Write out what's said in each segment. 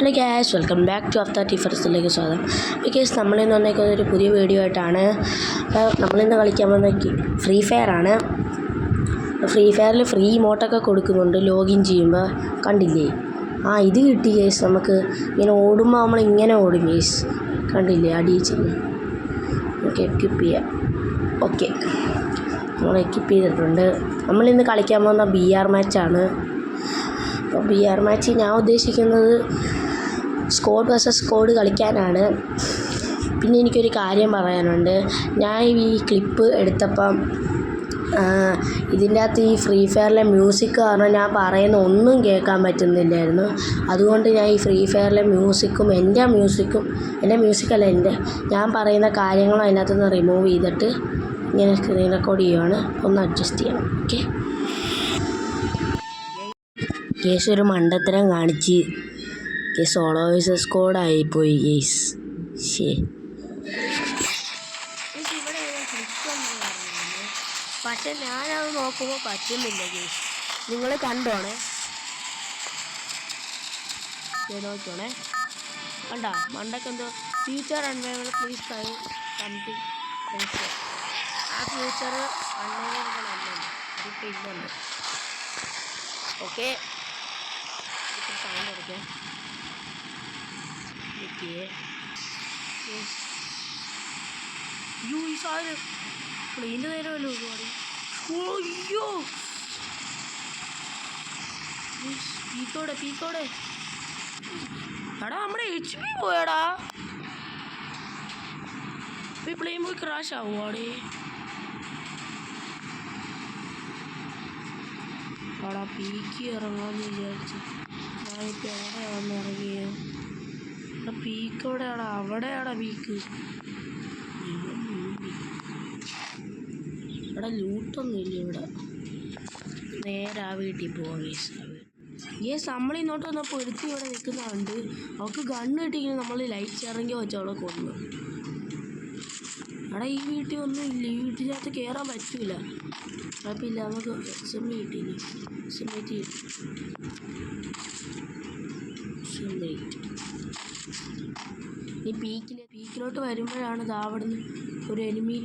Hello guys, welcome back to അഫ്താർ ടിഫറസിലേക്ക് സ്വാഗതം. ഗൈസ്, നമ്മളിന്ന് വന്നേക്കുന്ന ഒരു പുതിയ വീഡിയോ ആയിട്ടാണ്. നമ്മളിന്ന് കളിക്കാൻ പോകുന്ന ഫ്രീ ഫയർ ആണ്. ഫ്രീ ഫയറിൽ ഫ്രീ ഇമോട്ടൊക്കെ കൊടുക്കുന്നുണ്ട് ലോഗിൻ ചെയ്യുമ്പോൾ. കണ്ടില്ലേ? ഇത് കിട്ടി ഗൈസ്. നമുക്ക് ഇങ്ങനെ ഓടുമ്പോൾ നമ്മളിങ്ങനെ ഓടും ഗൈസ്. കണ്ടില്ലേ? അടിയിച്ച് നമുക്ക് എക്വിപ്പ് ചെയ്യാം. ഓക്കെ, നമ്മൾ എക്വിപ്പ് ചെയ്തിട്ടുണ്ട്. നമ്മളിന്ന് കളിക്കാൻ പോകുന്ന BR മാച്ചാണ്. അപ്പോൾ BR മാച്ച് ഞാൻ ഉദ്ദേശിക്കുന്നത് സ്ക്വാഡ് വേഴ്സസ് സ്ക്വാഡ് കളിക്കാനാണ്. പിന്നെ എനിക്കൊരു കാര്യം പറയാനുണ്ട്. ഞാൻ ഈ ക്ലിപ്പ് എടുത്തപ്പം ഇതിൻ്റെ അകത്ത് ഈ ഫ്രീ ഫയറിലെ മ്യൂസിക് കാരണം ഞാൻ പറയുന്ന ഒന്നും കേൾക്കാൻ പറ്റുന്നില്ലായിരുന്നു. അതുകൊണ്ട് ഞാൻ ഈ ഫ്രീ ഫയറിലെ മ്യൂസിക്കും എൻ്റെ മ്യൂസിക്കല്ല ഞാൻ പറയുന്ന കാര്യങ്ങളും അതിനകത്ത് നിന്ന് റിമൂവ് ചെയ്തിട്ട് ഇങ്ങനെ സ്ക്രീൻ റെക്കോർഡ് ചെയ്യുവാണ്. ഒന്ന് അഡ്ജസ്റ്റ് ചെയ്യണം. ഓക്കെ, കേസ് ഒരു മണ്ടത്തരം കാണിച്ച് സോളോ വേഴ്സസ് സ്ക്വാഡായിപ്പോയി കേസ്. പക്ഷെ ഞാനത് നോക്കുമ്പോൾ പറ്റുന്നില്ല കേസ്. നിങ്ങൾ കണ്ടോണേ, നോക്കണേ. കണ്ടോ മണ്ടക്കെന്തോ ഫ്യൂച്ചർ അൺവേബിൾ പ്ലീസ് ട്രൈ സംതിങ്. ആ ഫ്യൂച്ചർ അൺവേബിൾ അല്ലെന്ന് അതിപ്പോൾ ഇല്ലെന്ന്. ഓക്കെ, സൗണ്ട് എടുക്കാം. ഈ സാധനം പ്ലെയിൻ്റെ നേരമല്ലോ ഒരുപാട്. അയ്യോ, പീത്തോടെ എടാ നമ്മുടെ HP പോയടാ. ഈ പ്ലെയിൻ പോയി ക്രാഷ് ആവുവാടേ. അവിടെ പീക്ക് ഇറങ്ങാമെന്ന് വിചാരിച്ചു. ഞാനിപ്പോൾ എവിടെയാണെന്ന് ഇറങ്ങിയ പീക്കോടെയാടാ. അവിടെയാടാ പീക്ക്. ഇവിടെ ലൂട്ടൊന്നും ഇല്ല. ഇവിടെ നേരെ ആ വീട്ടിൽ പോവാം. നമ്മളിങ്ങോട്ട് വന്നപ്പോൾ ഒരുത്തി ഇവിടെ നിൽക്കുന്നുണ്ട്. അവൾക്ക് ഗണ്ണ് കിട്ടിയെങ്കിലും നമ്മൾ ലൈറ്റ് ഇറങ്ങി വെച്ച് അവളെ കൊന്നു. ഈ വീട്ടിൽ ഒന്നും ഇല്ല. ഈ വീട്ടിനകത്ത് കയറാൻ പറ്റില്ല. കുഴപ്പമില്ല, നമുക്ക് SMB കിട്ടിയില്ല. ഈ പീക്കിലോട്ട് വരുമ്പോഴാണ് അവിടുന്ന് ഒരു എനിമി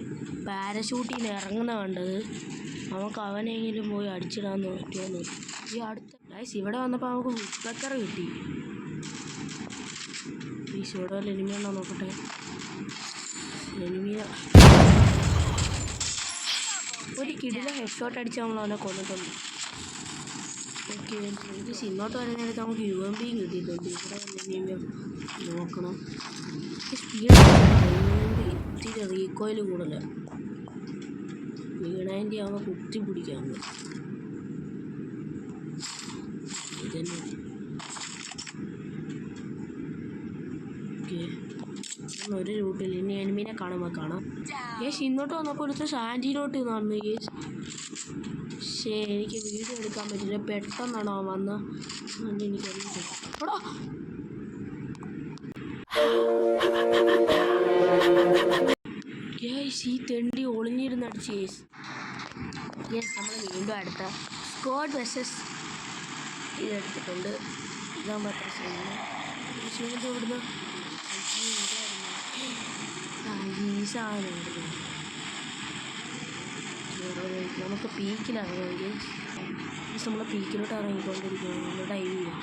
പാരഷൂട്ടിൽ നിന്ന് ഇറങ്ങുന്ന കണ്ടത്. നമുക്ക് അവനെങ്കിലും പോയി അടിച്ചിടാന്ന് പറ്റുമെന്ന്. ഈ അടുത്ത ഇവിടെ വന്നപ്പോൾ നമുക്ക് വുഡ്പെക്കർ കിട്ടി. ഇവിടെ വല്ല എനിമി ഉണ്ടോ നോക്കട്ടെ. എനിമിയ ഒരു കിടില ഹെഡ്ഷോട്ട് അടിച്ച് നമ്മൾ അവനെ കൊന്നിട്ടുണ്ട്. ഓക്കെ, ഇത് ഇങ്ങോട്ട് വരുന്ന നേരത്ത് നമുക്ക് UMP കിട്ടിയിട്ടുണ്ട്. ഇവിടെ എനിമിയ നോക്കണം. സ്പീഡ് ഇത്തിരി റീകോയിൽ കൂടുതൽ. വീണതിൻ്റെ ആവുമ്പോൾ കുത്തി പിടിക്കാറുണ്ട്. ഇതന്നെ. ഓക്കെ, ഒരു റൂട്ടിൽ ഇനി എനിമിനെ കാണുമ്പോൾ കാണാം. ഇന്നോട്ട് വന്നപ്പോൾ ഒരുത്ത സാൻഡിയിലോട്ട് നടന്നു. എനിക്ക് വീഡിയോ എടുക്കാൻ പറ്റില്ല. പെട്ടെന്നാണോ വന്ന എനിക്കറിയില്ല. ഈ തെണ്ടി ഒളിഞ്ഞിരുന്ന് അടിച്ച് നമ്മൾ വീണ്ടും അടുത്ത സ്ക്വാഡ് വേഴ്സസ് ഇതെടുത്തിട്ടുണ്ട്. ഇതാകുമ്പോൾ അത്ര ചെയ്യുന്നത് ഇവിടുന്ന് ഈ സാധനമായിരുന്നു. നമുക്ക് പീക്കിലിറങ്ങുമെങ്കിൽ നമ്മൾ പീക്കിലോട്ട് ഇറങ്ങിക്കൊണ്ടിരിക്കുകയാണ്. നമ്മൾ ഡൈവ് ചെയ്യാം.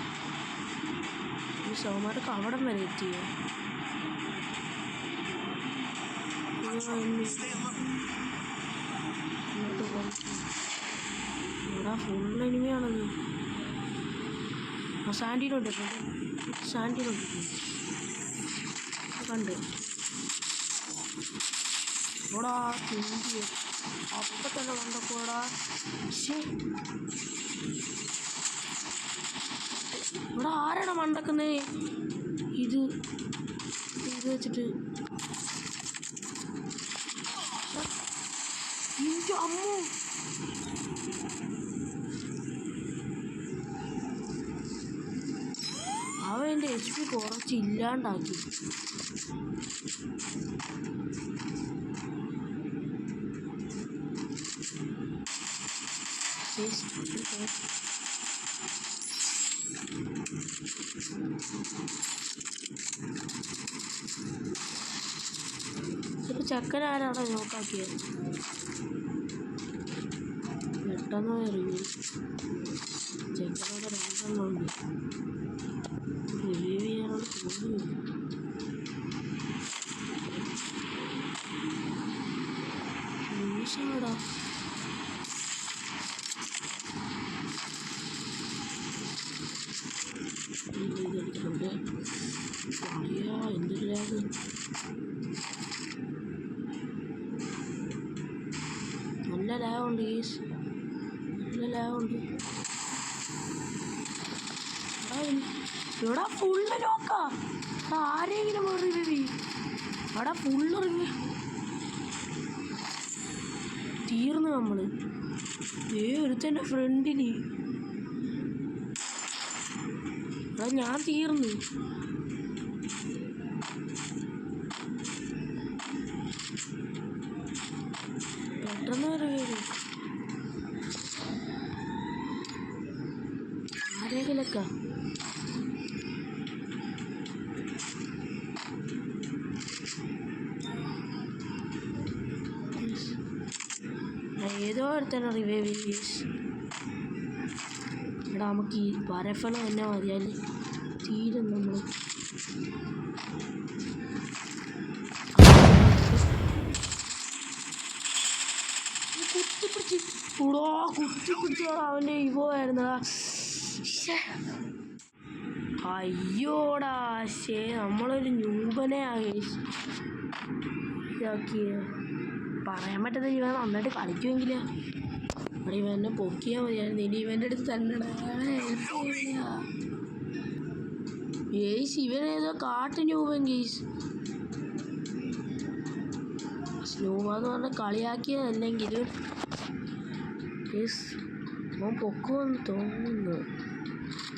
ഈ സോമാർക്ക് അവിടം വരെ എത്തിയോ? ഇവിടെ ഫുൾ എനിമിയാണത്. സാൻഡിയിലോട്ട് കണ്ട് ഇവിടെ തിണ്ടി അപ്പം തന്നെ കണ്ടപ്പോടാ. ഇവിടെ ആരാണ് മണ്ടക്കുന്നേ? ഇത് വെച്ചിട്ട് അമ്മോ, അവൻ എൻ്റെ HP കുറച്ച് ഇല്ലാണ്ടാക്കി. ഇപ്പം ചക്കനാരാണോ നോക്കാക്കിയത്? പെട്ടെന്ന് എറിഞ്ഞു. ചെക്കനോട് രണ്ടെണ്ണം ഉണ്ട്. റിവ്യൂ ചെയ്യാനോട് തോന്നുന്നു. നിമിഷമാടാ. ഇതടിക്കുന്നുണ്ട്. പറയാ എന്തൊരു നല്ല ലാഗുണ്ട് ഗീസ്. നല്ല ലാഗുണ്ട്. എടാ ഫുള്ള് നോക്കാ. ആരെങ്കിലും റിവ്യൂ എടാ ഫുള്ള് റിവ്യൂ തീർന്നു നമ്മള്. ഒരുത്തൻ്റെ ഫ്രണ്ടിന് എടാ ഞാൻ തീർന്നു. പെട്ടെന്ന് റിവ്യൂ ആരെങ്കിലൊക്കെ ഏതോ ഒരുത്തന്നെ റിവ്യൂ ചെയ്യേസ്. എടാ നമുക്ക് ഈ പരഫലം തന്നെ മതിയാൽ തീരും നമ്മൾ. കുത്തിപ്പിടിച്ച് അവൻ്റെ ഇവോ ആയിരുന്നടാ. അയ്യോടാ നമ്മളൊരു ന്യൂബനെ ഇതാക്കിയ പറയാൻ പറ്റുന്ന ഇവൻ നന്നായിട്ട് കളിക്കുമെങ്കിൽ അവിടെ ഇവനെ പൊക്കിയാൽ മതിയായിരുന്നു. ഇനി ഇവൻ്റെ അടുത്ത് തന്നെ ഗെയ്സ് ഇവനേതോ കാട്ട് ന്യൂബൻ ഗെയ്സ്. സ്നൂബെന്ന് പറഞ്ഞാൽ കളിയാക്കിയതല്ലെങ്കിലും ഗെയ്സ് അവൻ പൊക്കുമെന്ന് തോന്നുന്നു.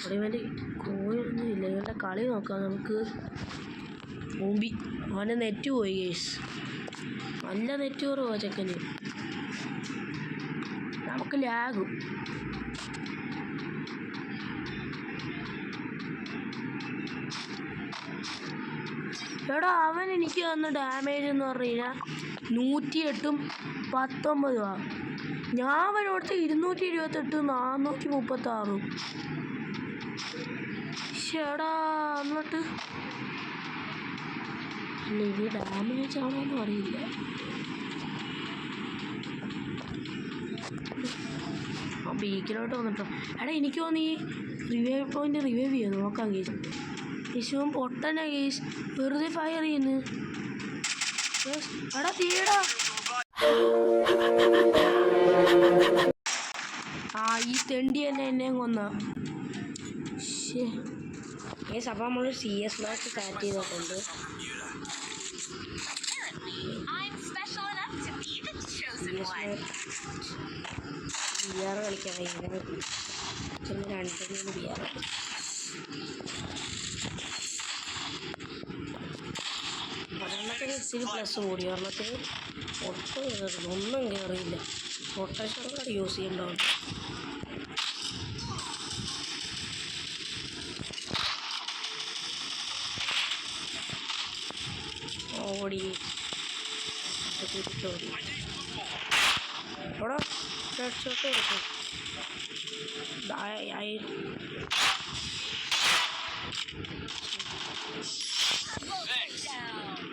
അവിടെ ഇവൻ്റെ കോയൊന്നും ഇല്ല. ഇവൻ്റെ കളി നോക്കാം നമുക്ക്. മുമ്പി അവൻ്റെ നെറ്റ് പോയി ഗെയ്സ്. നല്ല നെറ്റ് കുറവാ ചെക്കന്. നമുക്ക് ലാഗും. എടാ അവൻ എനിക്ക് തന്ന ഡാമേജ് എന്ന് പറഞ്ഞു കഴിഞ്ഞാൽ 108ഉം 19 ഞാൻ അവനോടത്ത് 228 436. ചേടാ എന്നിട്ട് അല്ല ഇത് ഡാമേജ് ആണോന്നും അറിയില്ല. ആ ബീക്കിലോട്ട് വന്നിട്ടോ. എടാ എനിക്ക് തോന്നി ഈ റിവൈവ് പോയിന്റ് റിവൈവ് ചെയ്യാം. നോക്കാം കേസ്. യേശുവും പൊട്ടനാ കേസ്. വെറുതെ ഫയർ ചെയ്യുന്നു. എടാ തീടാ. ഈ തെണ്ടി തന്നെ എന്നെയും കൊന്ന. കേസ് അപ്പം നമ്മൾ CS മാച്ച് സ്റ്റാർട്ട് ചെയ്തിട്ടുണ്ട്. ബിആർ കളിക്കാൻ ഇങ്ങനെ 2-3 ബിആർ. ഒരെണ്ണത്തിന് ഇച്ചിരി പ്ലസ് കൂടി. ഒരെണ്ണത്തിന് ഒട്ടും കയറില്ല. ഒന്നും കയറിയില്ല. റൊട്ടേഷൻ കാർഡ് യൂസ് ചെയ്യണ്ടാവും. ഓടി തിരിച്ചോടി. അവിടെ ഹെഡ് ഷോട്ട് കൊടുക്കും.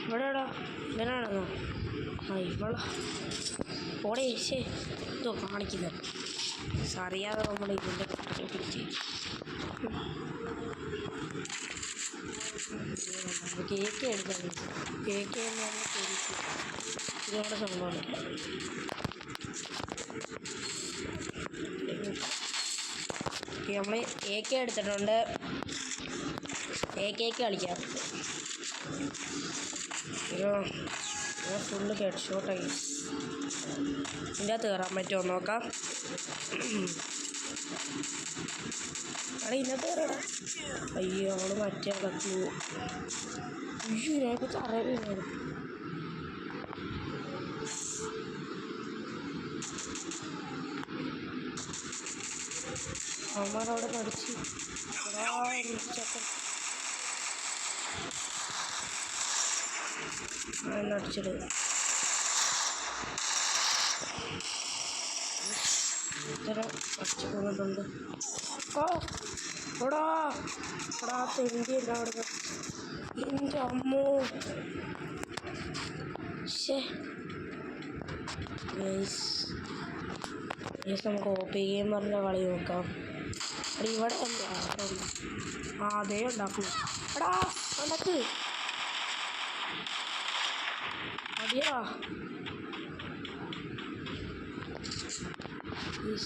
ഇവിടെടാ ഇവനാണെന്നോ? ഇവള ഓടെ എന്തോ കാണിക്കുന്നത് അറിയാതെ നമ്മൾ ഇതിൻ്റെ പിടിച്ച് കേക്ക് എടുക്കാൻ. കേക്ക് എന്ന് പറഞ്ഞാൽ ശരിക്കും ഇതോടെ സംഭവമാണ്. നമ്മൾ AK എടുത്തിട്ടുണ്ട്. AK കളിക്കാം. ഫുള്ള് ഹെഡ് ഷോട്ടായി. ഇതിൻ്റെ അകത്ത് കയറാൻ പറ്റുമോ നോക്കാം. അവിടെ ഇതിനകത്ത് കയറടാ. അയ്യോ അവള് മറ്റേ കളച്ചു. അയ്യോ ഇതിനെക്കുറിച്ച് അറിയില്ലായിരുന്നു. അവന്മാരവിടെ പഠിച്ച് ചക്കൻ എന്നടിച്ചിട്ട് ഇത്തരം അടിച്ചു പോകുന്നുണ്ട്. എടാ തെണ്ടി എന്താ അവിടെ എൻ്റെ അമ്മോ. നമുക്ക് ഓപ്പി ഗെയിം പറഞ്ഞ കളി നോക്കാം. ഇവിടെ അതേ ഉണ്ടാക്കും. എടാ ഉണ്ടാക്ക് മതിയാ.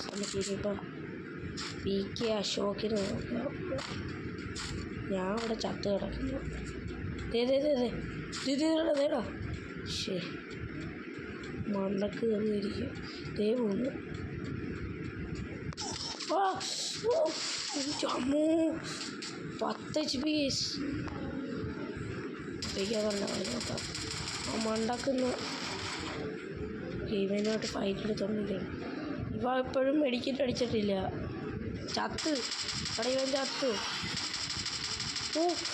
നമുക്കിപ്പം PK അശോകിന് നോക്കാം. ഞാൻ ഇവിടെ ചത്ത് കിടക്കുന്നു. ദേടാ ശരി മണ്ടക്ക് കയറിയിരിക്കും. പോന്നു. അമ്മോ 10 HP നോക്കാം. ആ മണ്ടക്കുന്ന് ഗെയിമിനോട്ട് ഫൈറ്റ് എടുത്തോണ്ടിരിക്കണം. ഇവ ഇപ്പോഴും മെഡിക്കറ്റ് അടിച്ചിട്ടില്ല. ചത്ത് അവിടെ ഇവൻ ചത്തു.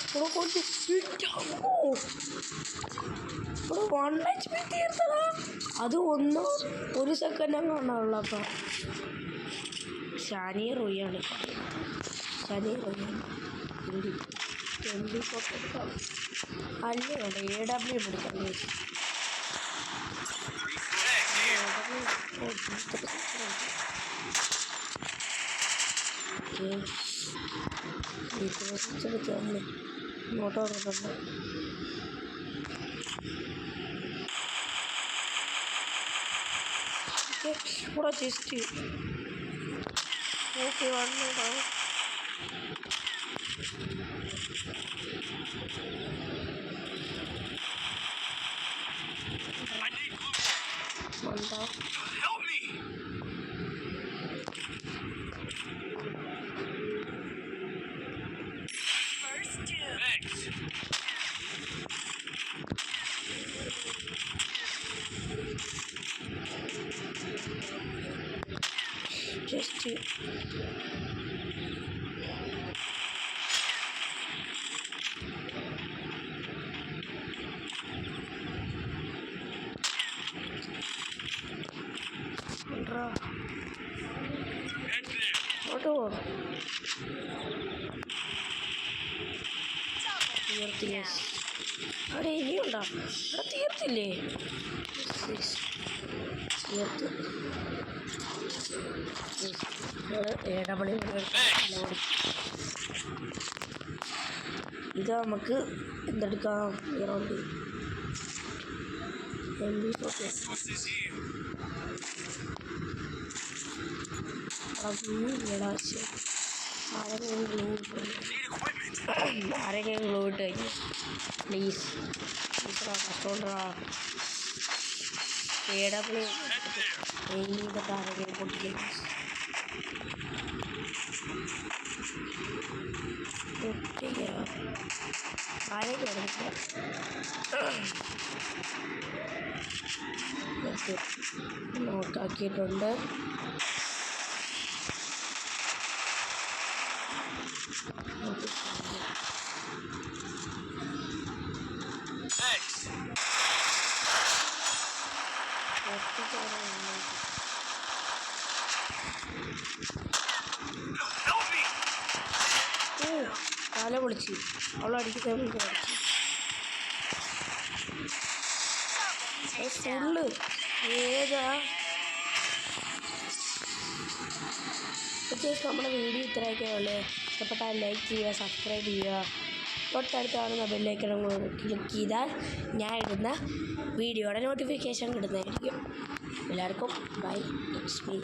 ഇവിടെ 1 HP തീർത്തതാ. അത് 1 സെക്കൻഡ് അങ്ങാണുള്ള. അപ്പം ഷാനി റോയാണ്. അല്ല AW എടുക്കാം. എടുക്കാം ഇങ്ങോട്ടോ വന്നിട്ടുണ്ട്. ഇവിടെ ജസ്റ്റ് ഓക്കെ വന്നോ. ജസ്റ്റ് ഓട്ടോ തീർത്തില്ല. അവിടെ ഇനിയുണ്ടോ? അവിടെ തീർത്തില്ലേ? തീർത്ത് ഇത് നമുക്ക് എന്തെടുക്കാം? റൗണ്ട് ആരെങ്കിലും ഗ്ലൂ ഇട്ട് കഴിഞ്ഞു പ്ലീസ്. കഷ്ടോണ്ടാ AW ഇതൊക്കെ ആരെങ്കിലും പൊട്ടിക്കും. നോക്കാക്കിയിട്ടുണ്ട്. തല പൊളിച്ച് അവളടിക്കുന്ന ഫുള്ള് ഏതാ. നമ്മുടെ വീഡിയോ ഇത്രയൊക്കെ ഉള്ളു. ഇഷ്ടപ്പെട്ടാൽ ലൈക്ക് ചെയ്യുക, സബ്സ്ക്രൈബ് ചെയ്യുക. തൊട്ടടുത്ത് കാണുന്ന ബെല്ലൈക്കൺ ക്ലിക്ക് ചെയ്താൽ ഞാൻ ഇടുന്ന വീഡിയോയുടെ നോട്ടിഫിക്കേഷൻ കിട്ടുന്നതായിരിക്കും. എല്ലാവർക്കും ബൈ. It's me.